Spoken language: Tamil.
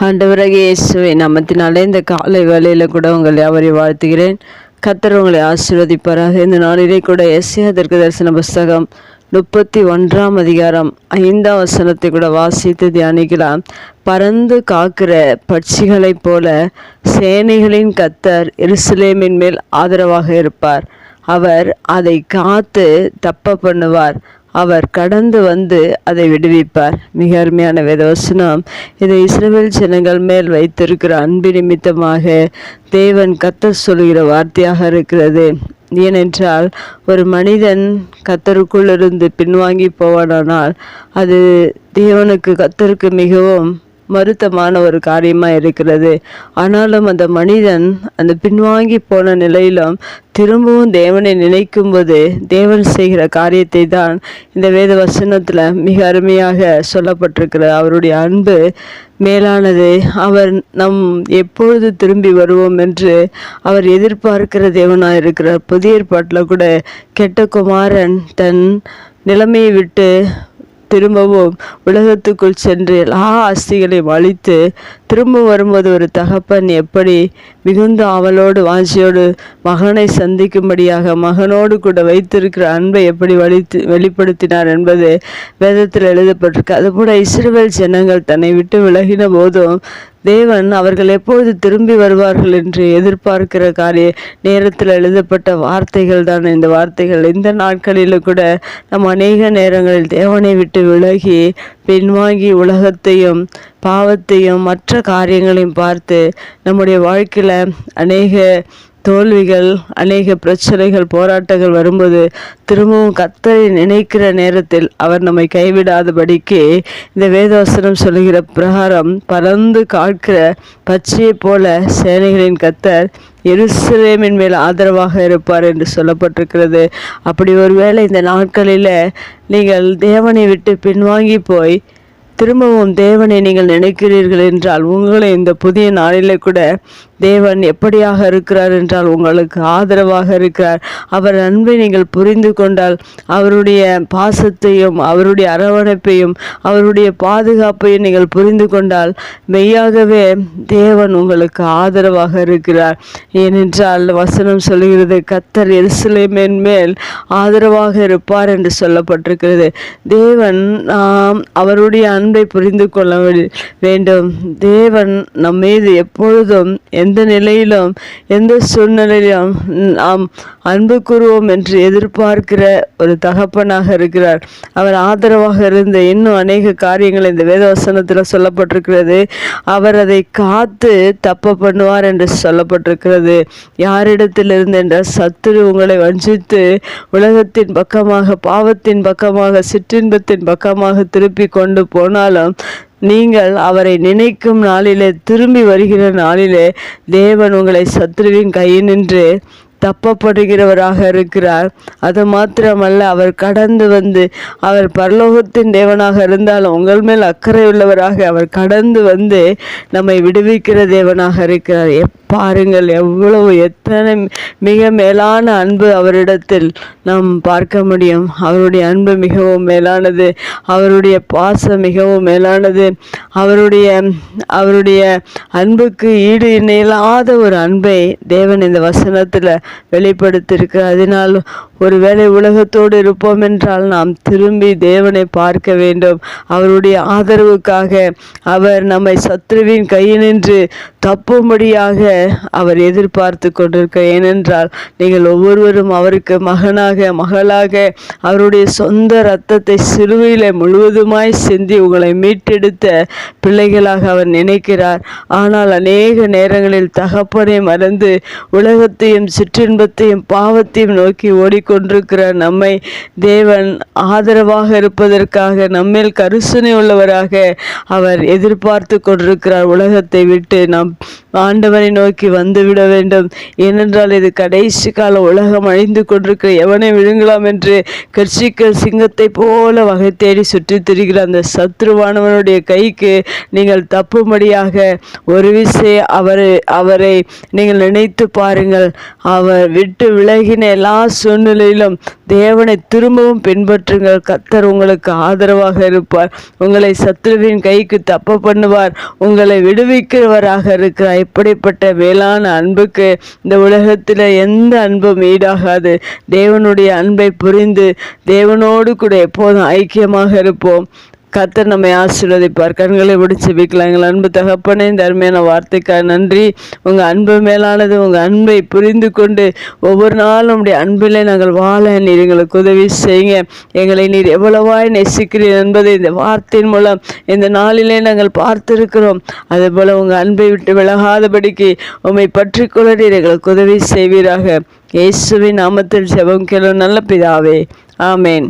ஆண்டவராகிய இயேசுவின் நாமத்தினாலே இந்த காலை வேளையில் கூட உங்களை அவரை வாழ்த்துகிறேன். கர்த்தர் உங்களை ஆசீர்வதிப்பாராக. இந்த நாளிலே கூட எஸ்ஐயா தீர்க்கதரிசன புஸ்தகம் 31ஆம் அதிகாரம் 5ஆம் வசனத்தை கூட வாசித்து தியானிக்கலாம். பறந்து காக்கிற பட்சிகளைப் போல சேனைகளின் கர்த்தர் எருசலேமின் மேல் ஆதரவாக இருப்பார். அவர் அதை காத்து தப்ப பண்ணுவார். அவர் கடந்து வந்து அதை விடுவிப்பார். மிக அருமையான வேதவசனம். இதை இஸ்ரவேல் ஜனங்கள் மேல் வைத்திருக்கிற அன்பு நிமித்தமாக தேவன் கர்த்தர் சொல்கிற வார்த்தையாக இருக்கிறது. ஏனென்றால் ஒரு மனிதன் கர்த்தருக்குள்ளிருந்து பின்வாங்கி போவானால் அது தேவனுக்கு கர்த்தருக்கு மிகவும் வருத்தமான ஒரு காரியமாக இருக்கிறது. ஆனாலும் அந்த மனிதன் அந்த பின்வாங்கி போன நிலையிலும் திரும்பவும் தேவனை நினைக்கும்போது தேவன் செய்கிற காரியத்தை தான் இந்த வேத வசனத்தில் மிக அருமையாக சொல்லப்பட்டிருக்கிறது. அவருடைய அன்பு மேலானது. அவர் நம் எப்பொழுது திரும்பி வருவோம் என்று அவர் எதிர்பார்க்கிற தேவனாக இருக்கிறார். புதிய ஏற்பாட்டில் கூட கெட்ட குமாரன் தன் நிலைமையை விட்டு திரும்பவும் உலகத்துக்குள் சென்று எல்லா ஆஸ்திகளையும் அழித்து திரும்ப வரும்போது ஒரு தகப்பன் எப்படி மிகுந்த ஆவலோடு வாஞ்சியோடு மகனை சந்திக்கும்படியாக மகனோடு கூட வைத்திருக்கிற அன்பை எப்படி வெளிப்படுத்தினார் என்பது வேதத்தில் எழுதப்பட்டிருக்கு. அதுபோல இஸ்ரவேல் ஜனங்கள் தன்னை விட்டு விலகின போதும் தேவன் அவர்கள் எப்பொழுது திரும்பி வருவார்கள் என்று எதிர்பார்க்கிற நேரத்தில் எழுதப்பட்ட வார்த்தைகள் தான் இந்த வார்த்தைகள். இந்த நாட்களில் கூட நம் அநேக நேரங்களில் தேவனை விட்டு விலகி பின்வாங்கி உலகத்தையும் பாவத்தையும் மற்ற காரியங்களையும் பார்த்து நம்முடைய வாழ்க்கையில் அநேக தோல்விகள், அநேக பிரச்சனைகள், போராட்டங்கள் வரும்போது திரும்பவும் கர்த்தரை நினைக்கிற நேரத்தில் அவர் நம்மை கைவிடாதபடிக்கு இந்த வேதவசனம் சொல்லுகிற பிரகாரம் பறந்து காக்கிற பச்சையை போல சேனைகளின் கர்த்தர் எருசலேமின் மேல் ஆதரவாக இருப்பார் என்று சொல்லப்பட்டிருக்கிறது. அப்படி ஒருவேளை இந்த நாட்களில் நீங்கள் தேவனை விட்டு பின்வாங்கி போய் திரும்பவும் தேவனை நீங்கள் நினைக்கிறீர்கள் என்றால் உங்களை இந்த புதிய நாளிலே கூட தேவன் எப்படியாக இருக்கிறார் என்றால் உங்களுக்கு ஆதரவாக இருக்கிறார். அவர் அன்பை நீங்கள் புரிந்து கொண்டால் அவருடைய பாசத்தையும் அவருடைய அரவணைப்பையும் அவருடைய பாதுகாப்பையும் நீங்கள் புரிந்து கொண்டால் மெய்யாகவே தேவன் உங்களுக்கு ஆதரவாக இருக்கிறார். ஏனென்றால் வசனம் சொல்லுகிறது கர்த்தர் எருசலேமின் மேல் ஆதரவாக இருப்பார் என்று சொல்லப்பட்டிருக்கிறது. தேவன் அவருடைய அன்பை புரிந்து கொள்ள வேண்டும். தேவன் நம் மீது எப்பொழுதும் எந்த நிலையிலும் எந்த சூழ்நிலையிலும் நாம் அன்பு கூறுவோம் என்று எதிர்பார்க்கிற ஒரு தகப்பனாக இருக்கிறார். அவர் ஆதரவாக இருந்த இன்னும் அநேக காரியங்கள் இந்த வேதவசனத்தில் சொல்லப்பட்டிருக்கிறது. அவர் அதை காத்து தப்ப பண்ணுவார் என்று சொல்லப்பட்டிருக்கிறது. யாரிடத்திலிருந்து என்ற சத்துரு உங்களை வஞ்சித்து உலகத்தின் பக்கமாக பாவத்தின் பக்கமாக சிற்றின்பத்தின் பக்கமாக திருப்பி கொண்டு போனாலும் நீங்கள் அவரை நினைக்கும் நாளிலே திரும்பி வருகிற நாளிலே தேவன் உங்களை சத்துருவின் கையினின்று தப்பப்படுகிறவராக இருக்கிறார். அது மாத்திரமல்ல, அவர் கடந்து வந்து அவர் பரலோகத்தின் தேவனாக இருந்தாலும் உங்கள் மேல் அக்கறை உள்ளவராக அவர் கடந்து வந்து நம்மை விடுவிக்கிற தேவனாக இருக்கிறார். பாருங்கள் எவ்வளவு எத்தனை மிக மேலான அன்பு அவரிடத்தில் நாம் பார்க்க முடியும். அவருடைய அன்பு மிகவும் மேலானது. அவருடைய பாசம் மிகவும் மேலானது. அவருடைய அன்புக்கு ஈடு இணையில்லாத ஒரு அன்பை தேவன் இந்த வசனத்தில் வெளிப்படுத்தியிருக்கிறார். அதனால் ஒருவேளை உலகத்தோடு இருப்போம் என்றால் நாம் திரும்பி தேவனை பார்க்க வேண்டும். அவருடைய ஆதரவுக்காக அவர் நம்மை சத்ருவின் கையினின்று தப்பும்படியாக அவர் எதிர்பார்த்து கொண்டிருக்க. ஏனென்றால் நீங்கள் ஒவ்வொருவரும் அவருக்கு மகனாக மகளாக அவருடைய சொந்த இரத்தத்தை சிலுவையில் முழுவதுமாய் சிந்தி உங்களை மீட்டெடுத்த பிள்ளைகளாக அவர் நினைக்கிறார். ஆனால் அநேக நேரங்களில் தகப்பனை மறந்து உலகத்தையும் சிற்றின்பத்தையும் பாவத்தையும் நோக்கி ஓடிக்கொண்டிருக்கிற நம்மை தேவன் ஆதரவாக இருப்பதற்காக நம்மேல் கருசனை உள்ளவராக அவர் எதிர்பார்த்து கொண்டிருக்கிறார். உலகத்தை விட்டு நாம் ஆண்டவரை நோக்கி வந்துவிட வேண்டும். ஏனென்றால் இது கடைசி கால உலகம் அழிந்து கொண்டிருக்கிற எவனை விழுங்கலாம் என்று கர்ச்சிக்க சிங்கத்தை போல வகை தேடி சுற்றி திரிகிற அந்த சத்ருவானவனுடைய கைக்கு நீங்கள் தப்பும்படியாக ஒரு விசை அவரை நீங்கள் நினைத்து பாருங்கள். அவர் விட்டு விலகின எல்லா சூழ்நிலையிலும் தேவனை திரும்பவும் பின்பற்றுங்கள். கர்த்தர் உங்களுக்கு ஆதரவாக இருப்பார். உங்களை சத்துருவின் கைக்கு தப்ப பண்ணுவார். உங்களை விடுவிக்கிறவராக இருக்கிறார். இப்படிப்பட்ட மேலான அன்புக்கு இந்த உலகத்தில் எந்த அன்பும் ஈடாகாது. தேவனுடைய அன்பை புரிந்து தேவனோடு கூட எப்போதும் ஐக்கியமாக இருப்போம். கர்த்தர் நம்மை ஆசீர்வதிப்பார். கண்களை முடிச்சு வைக்கலாம். எங்கள் அன்பு தகப்பனே, இந்த அருமையான வார்த்தைக்காக நன்றி. உங்கள் அன்பு மேலானது. உங்கள் அன்பை புரிந்து கொண்டு ஒவ்வொரு நாளும் உடைய அன்பிலே நாங்கள் வாழ நீர் எங்களுக்கு உதவி செய்யுங்க. எங்களை நீர் எவ்வளவாய் நேசிக்கிறீர் என்பதை இந்த வார்த்தையின் மூலம் இந்த நாளிலே நாங்கள் பார்த்திருக்கிறோம். அதுபோல் உங்கள் அன்பை விட்டு விலகாதபடிக்கு உம்மை பற்றி கொள்ள நீர் எங்களுக்கு உதவி செய்வீராக. இயேசுவின் நாமத்தில் ஜெபம் கேளும் நல்ல பிதாவே, ஆமேன்.